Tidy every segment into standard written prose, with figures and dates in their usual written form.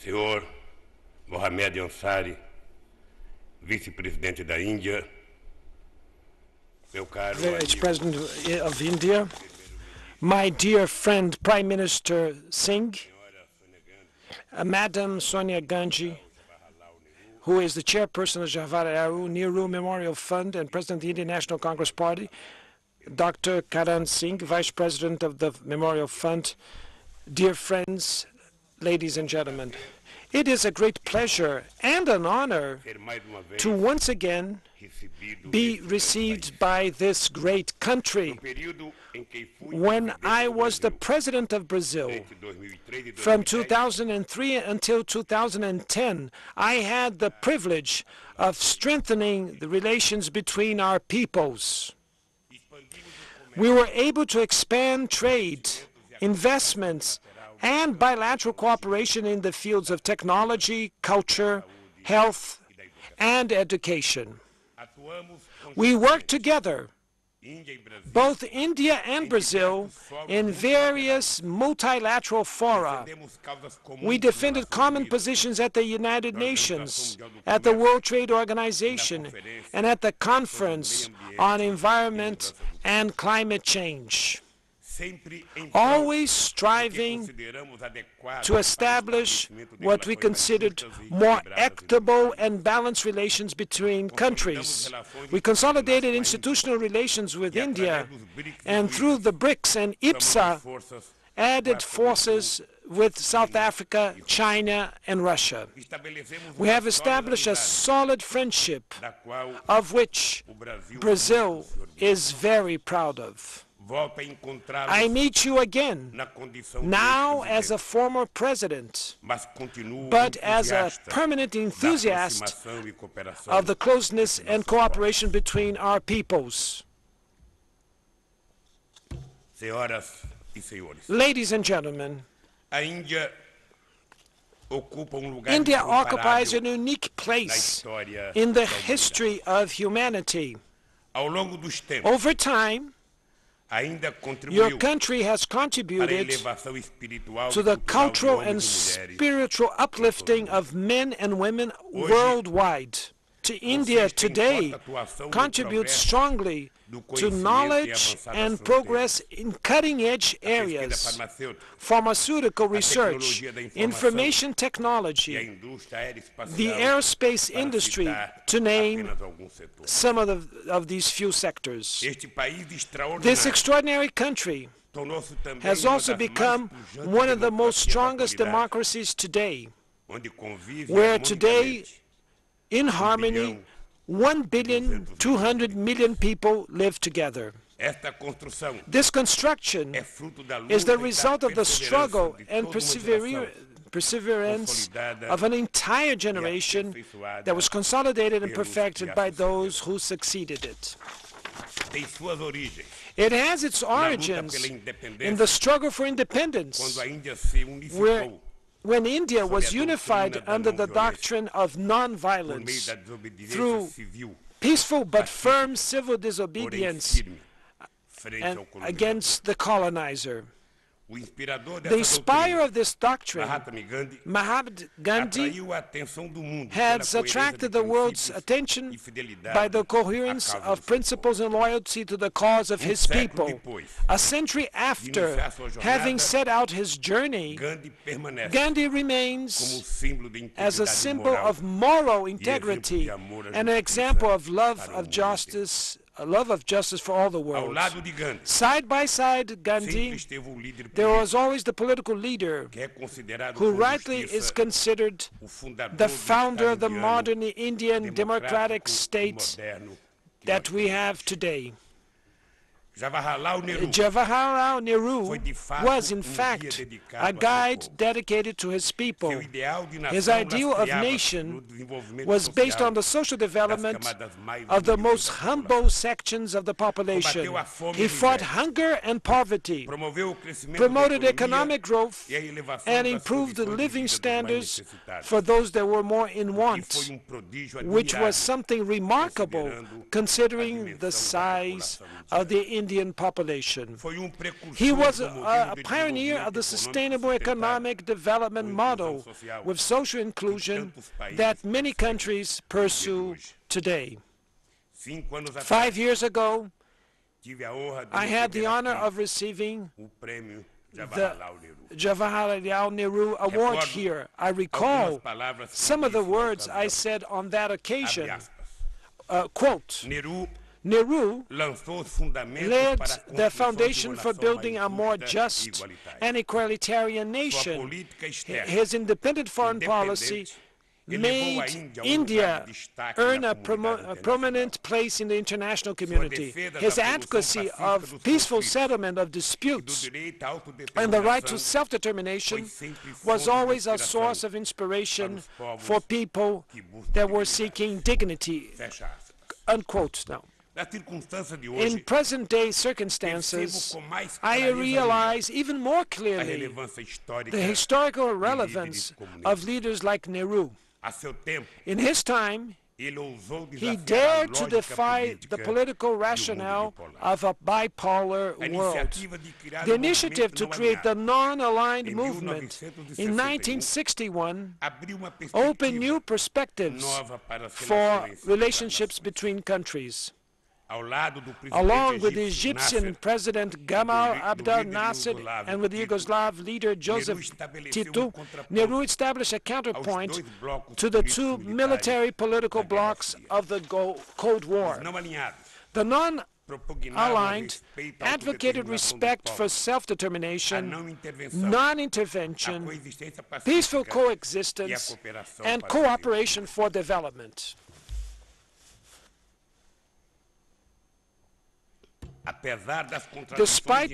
Senhor Mohamed Ansari, vice-presidente da Índia, meu caro Vice President of India, my dear friend Prime Minister Singh, Madam Sonia Gandhi, who is the chairperson of Jawaharlal Nehru Memorial Fund and president of the Indian National Congress Party, Dr. Karan Singh, vice president of the Memorial Fund, dear friends, ladies and gentlemen. It is a great pleasure and an honor to once again be received by this great country. When I was the president of Brazil, from 2003 until 2010, I had the privilege of strengthening the relations between our peoples. We were able to expand trade, investments, and bilateral cooperation in the fields of technology, culture, health, and education. We worked together, both India and Brazil, in various multilateral fora. We defended common positions at the United Nations, at the World Trade Organization, and at the Conference on Environment and Climate Change, always striving to establish what we considered more equitable and balanced relations between countries. We consolidated institutional relations with India, and through the BRICS and IPSA, added forces with South Africa, China, and Russia. We have established a solid friendship, of which Brazil is very proud of. I meet you again, now as a former president, but as a permanent enthusiast of the closeness and cooperation between our peoples. Ladies and gentlemen, India occupies a unique place in the history of humanity. Over time, your country has contributed to the cultural and spiritual uplifting of men and women worldwide. To India today contributes strongly to knowledge and progress in cutting-edge areas, pharmaceutical research, information technology, the aerospace industry, to name some of these few sectors. This extraordinary country has also become one of the most strongest democracies today, where today, in harmony, 1,200,000,000 people live together. This construction is the result of the struggle and perseverance of an entire generation that was consolidated and perfected by those who succeeded it. It has its origins in the struggle for independence, when India was unified under the doctrine of nonviolence through peaceful but firm civil disobedience and against the colonizer. The inspirer of this doctrine, Mahatma Gandhi, has attracted the world's attention by the coherence of principles and loyalty to the cause of his people. A century after having set out his journey, Gandhi remains as a symbol of moral integrity and an example of love of justice for all the world. Side by side, Gandhi, there was always the political leader who rightly is considered the founder of the modern Indian democratic state that we have today. Jawaharlal Nehru was, in fact, a guide dedicated to his people. His ideal of nation was based on the social development of the most humble sections of the population. He fought hunger and poverty, promoted economic growth, and improved the living standards for those that were more in want, which was something remarkable considering the size of the Indian population. He was a pioneer of the sustainable economic development model with social inclusion that many countries pursue today. 5 years ago, I had the honor of receiving the Jawaharlal Nehru Award here. I recall some of the words I said on that occasion. Quote, Nehru laid the foundation for building a more just and equalitarian nation. His independent foreign policy made India earn a prominent place in the international community. His advocacy of peaceful settlement of disputes and the right to self-determination was always a source of inspiration for people that were seeking dignity. Unquote now. In present-day circumstances, I realize even more clearly the historical relevance of leaders like Nehru. In his time, he dared to defy the political rationale of a bipolar world. The initiative to create the non-aligned movement in 1961 opened new perspectives for relationships between countries. Along with the Egyptian President Gamal Abdel Nasser and with the Yugoslav leader Joseph Tito, Nehru established a counterpoint to the two military political blocs of the Cold War. The non-aligned advocated respect for self-determination, non-intervention, peaceful coexistence, and cooperation for development. Despite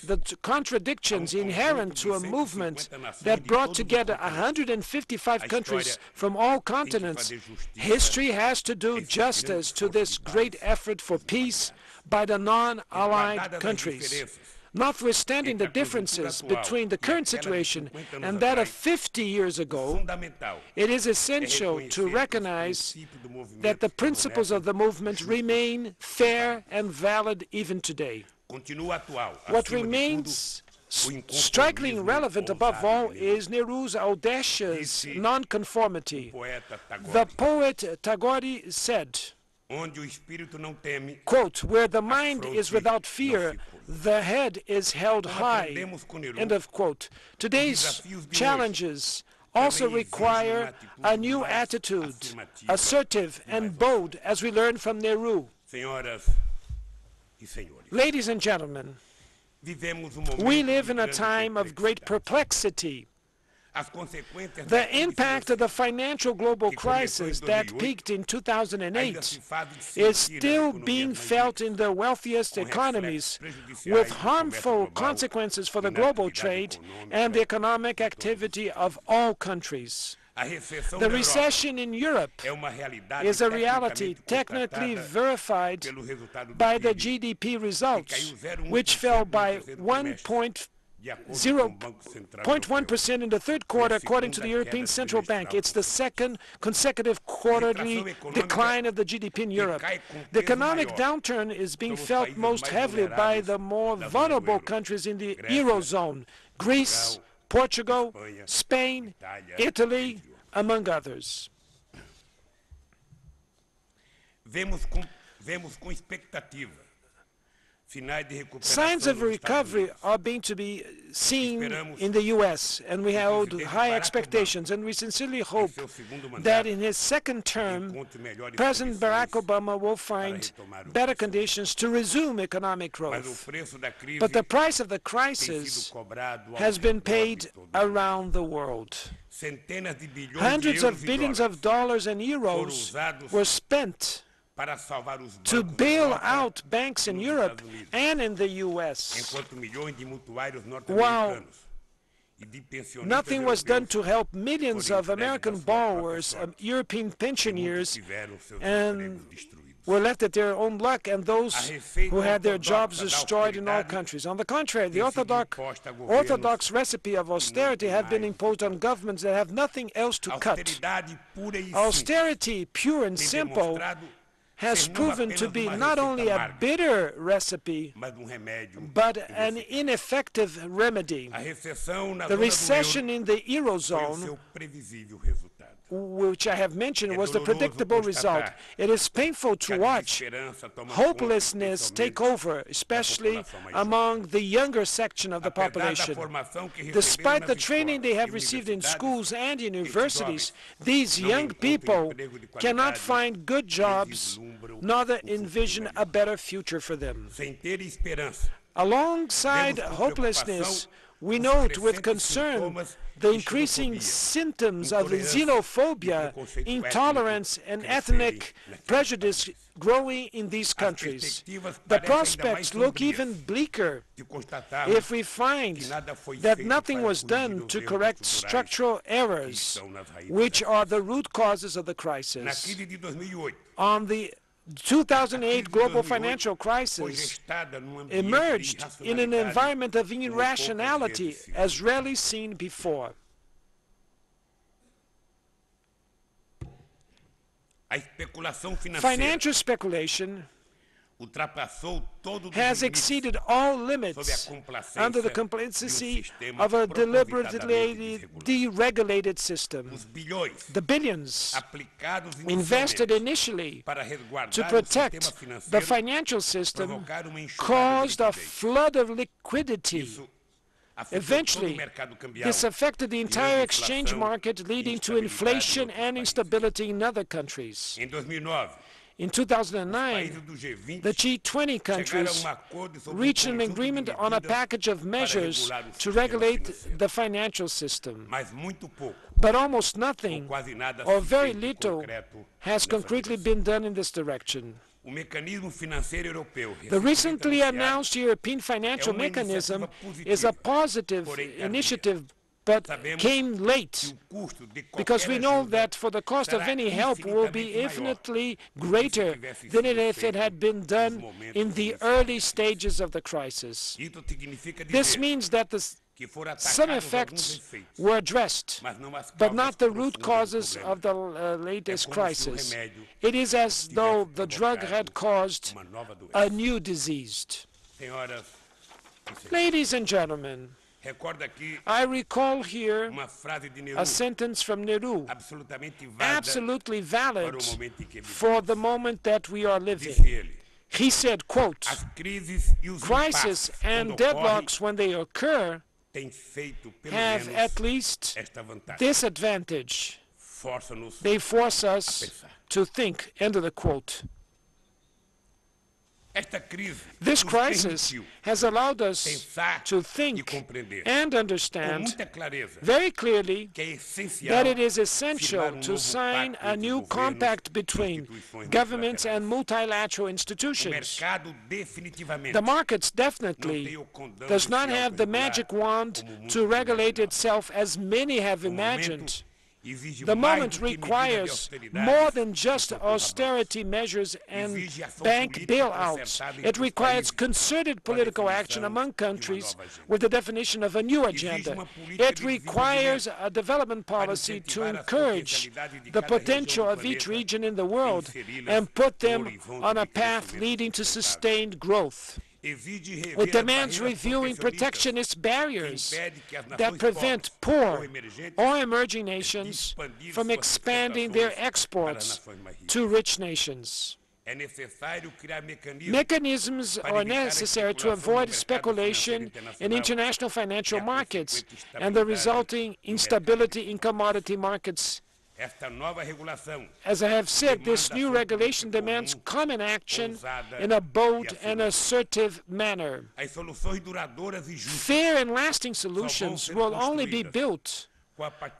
the contradictions inherent to a movement that brought together 155 countries from all continents, history has to do justice to this great effort for peace by the non-allied countries. Notwithstanding the differences between the current situation and that of 50 years ago, it is essential to recognize that the principles of the movement remain fair and valid even today. What remains strikingly relevant above all is Nehru's audacious nonconformity. The poet Tagore said, quote, where the mind is without fear, the head is held high, end of quote. Today's challenges also require a new attitude, assertive and bold, as we learned from Nehru. Ladies and gentlemen, we live in a time of great perplexity. The impact of the financial global crisis that peaked in 2008 is still being felt in the wealthiest economies, with harmful consequences for the global trade and the economic activity of all countries. The recession in Europe is a reality technically verified by the GDP results, which fell by 0.1% in the third quarter, according to the European Central Bank. It's the second consecutive quarterly decline of the GDP in Europe. The economic downturn is being felt most heavily by the more vulnerable countries in the Eurozone: Greece, Portugal, Spain, Italy, among others. Signs of recovery are being to be seen in the U.S., and we hold high expectations, and we sincerely hope that in his second term, President Barack Obama will find better conditions to resume economic growth. But the price of the crisis has been paid around the world. Hundreds of billions of dollars and euros were spent to bail out banks in Europe and in the U.S., while nothing was done to help millions of American borrowers, European pensioners, and were left at their own luck, and those who had their jobs destroyed in all countries. On the contrary, the orthodox recipe of austerity have been imposed on governments that have nothing else to cut. Austerity, pure and simple, has proven to be not only a bitter recipe, but an ineffective remedy. The recession in the Eurozone, which I have mentioned, was the predictable result. It is painful to watch hopelessness take over, especially among the younger section of the population. Despite the training they have received in schools and universities, these young people cannot find good jobs, nor envision a better future for them. Alongside hopelessness, we note with concern the increasing symptoms of xenophobia, intolerance, and ethnic prejudice growing in these countries. The prospects look even bleaker if we find that nothing was done to correct structural errors, which are the root causes of the crisis. On the 2008 global financial crisis emerged in an environment of irrationality as rarely seen before. Financial speculation has exceeded all limits under the complacency of a deliberately deregulated system. The billions invested initially to protect the financial system caused a flood of liquidity. Eventually, this affected the entire exchange market, leading to inflation and instability in other countries. In 2009, the G20 countries reached an agreement on a package of measures to regulate the financial system. But almost nothing, or very little, has concretely been done in this direction. The recently announced European financial mechanism is a positive initiative, but came late, because we know that for the cost of any help will be infinitely greater than if it had been done in the early stages of the crisis. This means that some effects were addressed, but not the root causes of the latest crisis. It is as though the drug had caused a new disease. Ladies and gentlemen, I recall here a sentence from Nehru, absolutely valid for the moment that we are living. He said, quote, "Crises and deadlocks, when they occur, have at least this advantage. They force us to think," end of the quote. This crisis has allowed us to think and understand very clearly that it is essential to sign a new compact between governments and multilateral institutions. The markets definitely does not have the magic wand to regulate itself as many have imagined. The moment requires more than just austerity measures and bank bailouts. It requires concerted political action among countries with the definition of a new agenda. It requires a development policy to encourage the potential of each region in the world and put them on a path leading to sustained growth. It demands reviewing protectionist barriers that prevent poor or emerging nations from expanding their exports to rich nations. Mechanisms are necessary to avoid speculation in international financial markets and the resulting instability in commodity markets. As I have said, this new regulation demands common action in a bold and assertive manner. Fair and lasting solutions will only be built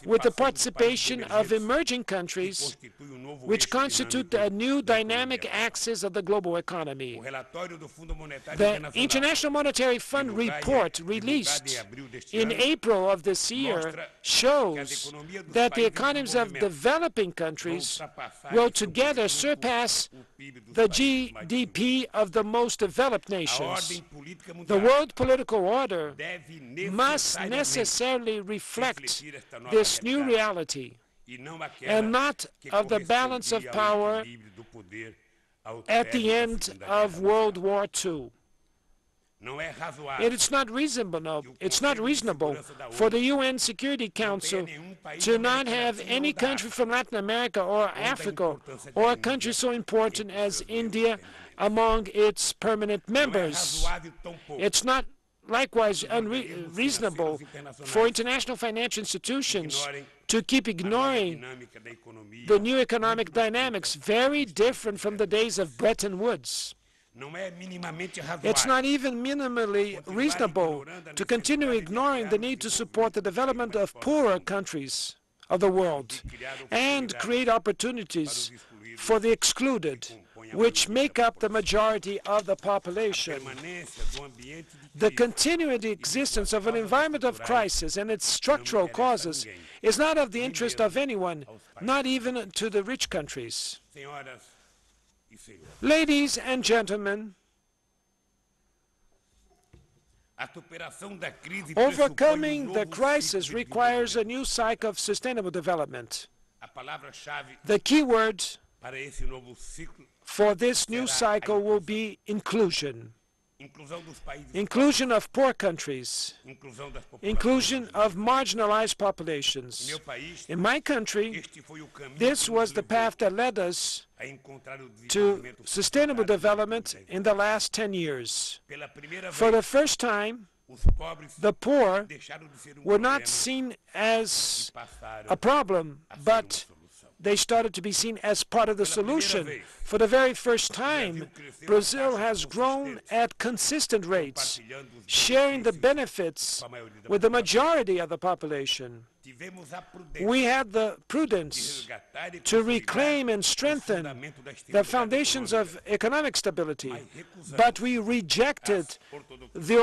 with the participation of emerging countries, which constitute a new dynamic axis of the global economy. The International Monetary Fund report released in April of this year shows that the economies of developing countries will together surpass the GDP of the most developed nations. The world political order must necessarily reflect this new reality, and not of the balance of power at the end of World War II. It's not reasonable for the UN Security Council to not have any country from Latin America or Africa or a country so important as India among its permanent members. It's not likewise unreasonable for international financial institutions to keep ignoring the new economic dynamics, very different from the days of Bretton Woods. It's not even minimally reasonable to continue ignoring the need to support the development of poorer countries of the world and create opportunities for the excluded, which make up the majority of the population. The continued existence of an environment of crisis and its structural causes is not of the interest of anyone, not even to the rich countries. Ladies and gentlemen, overcoming the crisis requires a new cycle of sustainable development. The key word for this new cycle will be inclusion. Inclusion of poor countries, inclusion of marginalized populations. In my country, this was the path that led us to sustainable development in the last 10 years. For the first time, the poor were not seen as a problem, but they started to be seen as part of the solution. For the very first time, Brazil has grown at consistent rates, sharing the benefits with the majority of the population. We had the prudence to reclaim and strengthen the foundations of economic stability, but we rejected the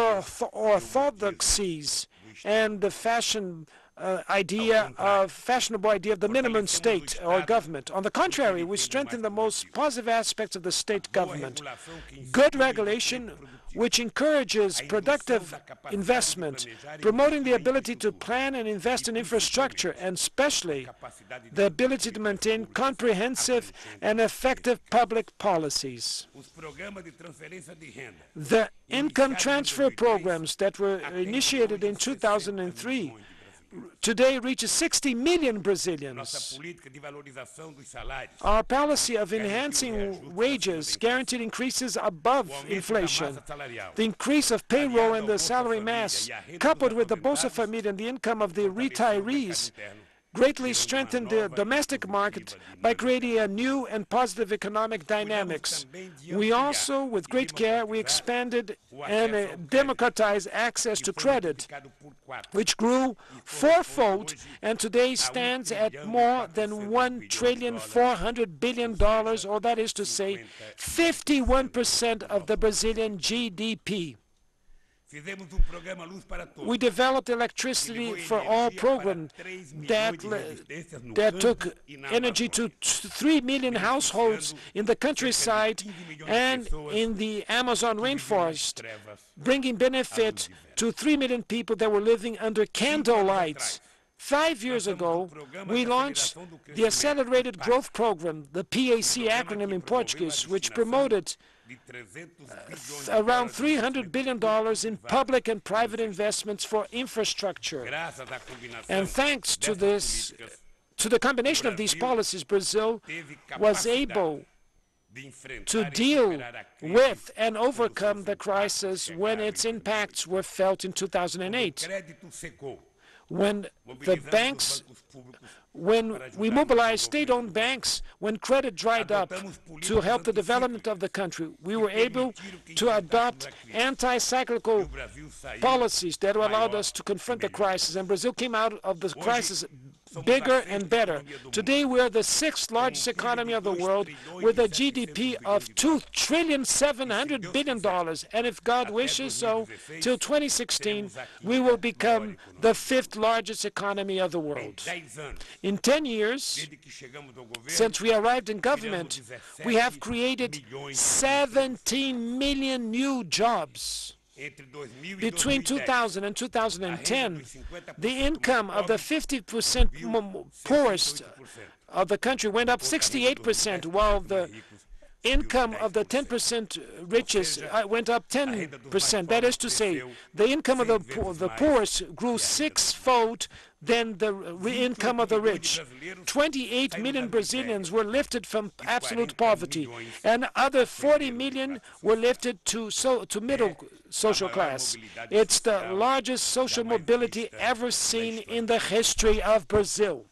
orthodoxies and the fashionable idea of the minimum state or government. On the contrary, we strengthen the most positive aspects of the state government. Good regulation, which encourages productive investment, promoting the ability to plan and invest in infrastructure, and especially the ability to maintain comprehensive and effective public policies. The income transfer programs that were initiated in 2003 today reaches 60 million Brazilians. Our policy of enhancing wages guaranteed increases above inflation. The increase of payroll and the salary mass, coupled with the Bolsa Família and the income of the retirees, greatly strengthened the domestic market by creating a new and positive economic dynamics. We also, with great care, we expanded and democratized access to credit, which grew fourfold and today stands at more than $1.4 trillion, or that is to say, 51% of the Brazilian GDP. We developed electricity for all program that took energy to 3 million households in the countryside and in the Amazon rainforest, bringing benefit to 3 million people that were living under candle lights. 5 years ago, we launched the Accelerated Growth Program, the PAC acronym in Portuguese, which promoted around $300 billion in public and private investments for infrastructure. And thanks to this, to the combination of these policies, Brazil was able to deal with and overcome the crisis when its impacts were felt in 2008. When we mobilized state-owned banks, when credit dried up to help the development of the country, we were able to adopt anti-cyclical policies that allowed us to confront the crisis, and Brazil came out of the crisis bigger and better. Today, we are the 6th largest economy of the world with a GDP of $2.7 trillion. And if God wishes so, till 2016, we will become the 5th largest economy of the world. In 10 years, since we arrived in government, we have created 17 million new jobs. Between 2000 and 2010, the income of the 50% poorest of the country went up 68%, while the income of the 10% richest went up 10%. That is to say, the income of the poorest grew sixfold than the income of the rich. 28 million Brazilians were lifted from absolute poverty, and other 40 million were lifted to middle social class. It's the largest social mobility ever seen in the history of Brazil.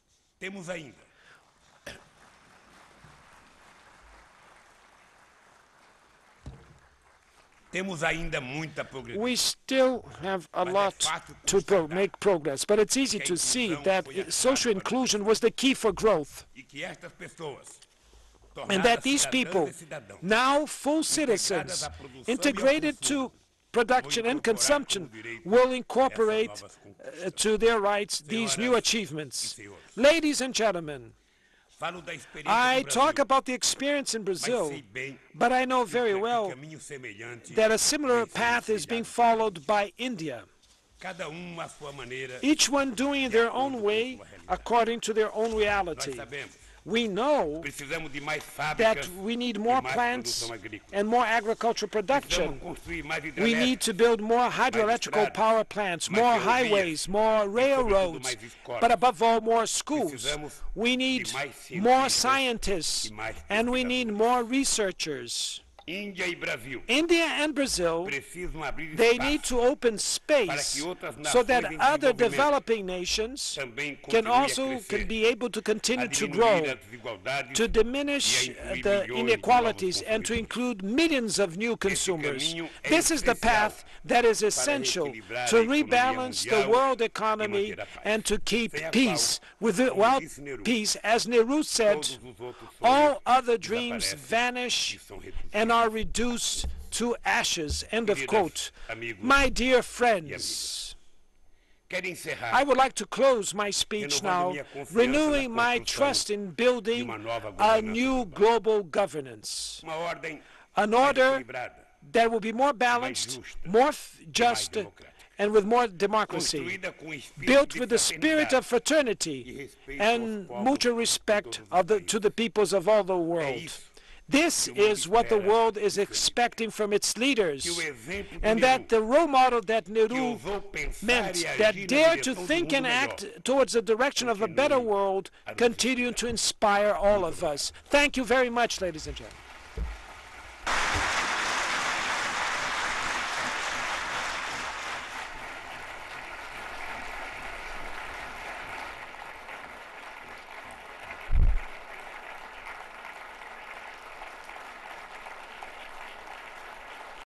We still have a lot to make progress, but it's easy to see that social inclusion was the key for growth, and that these people, now full citizens, integrated to production and consumption, will incorporate to their rights these new achievements. Ladies and gentlemen, I talk about the experience in Brazil, but I know very well that a similar path is being followed by India, each one doing it their own way according to their own reality. We know that we need more plants and more agricultural production. We need to build more hydroelectrical power plants, more highways, more railroads, but above all, more schools. We need more scientists, and we need more researchers. India and Brazil, they need to open space so that other developing nations can be able to continue to grow, to diminish the inequalities, and to include millions of new consumers. This is the path that is essential to rebalance the world economy and to keep peace. Without peace, as Nehru said, all other dreams vanish and are reduced to ashes. End of quote. My dear friends, I would like to close my speech now, renewing my trust in building a new global governance, an order that will be more balanced, more just, and with more democracy, built with the spirit of fraternity and mutual respect to the peoples of all the world. This is what the world is expecting from its leaders, and that the role model that Nehru meant, that dared to think and act towards the direction of a better world, continue to inspire all of us. Thank you very much, ladies and gentlemen.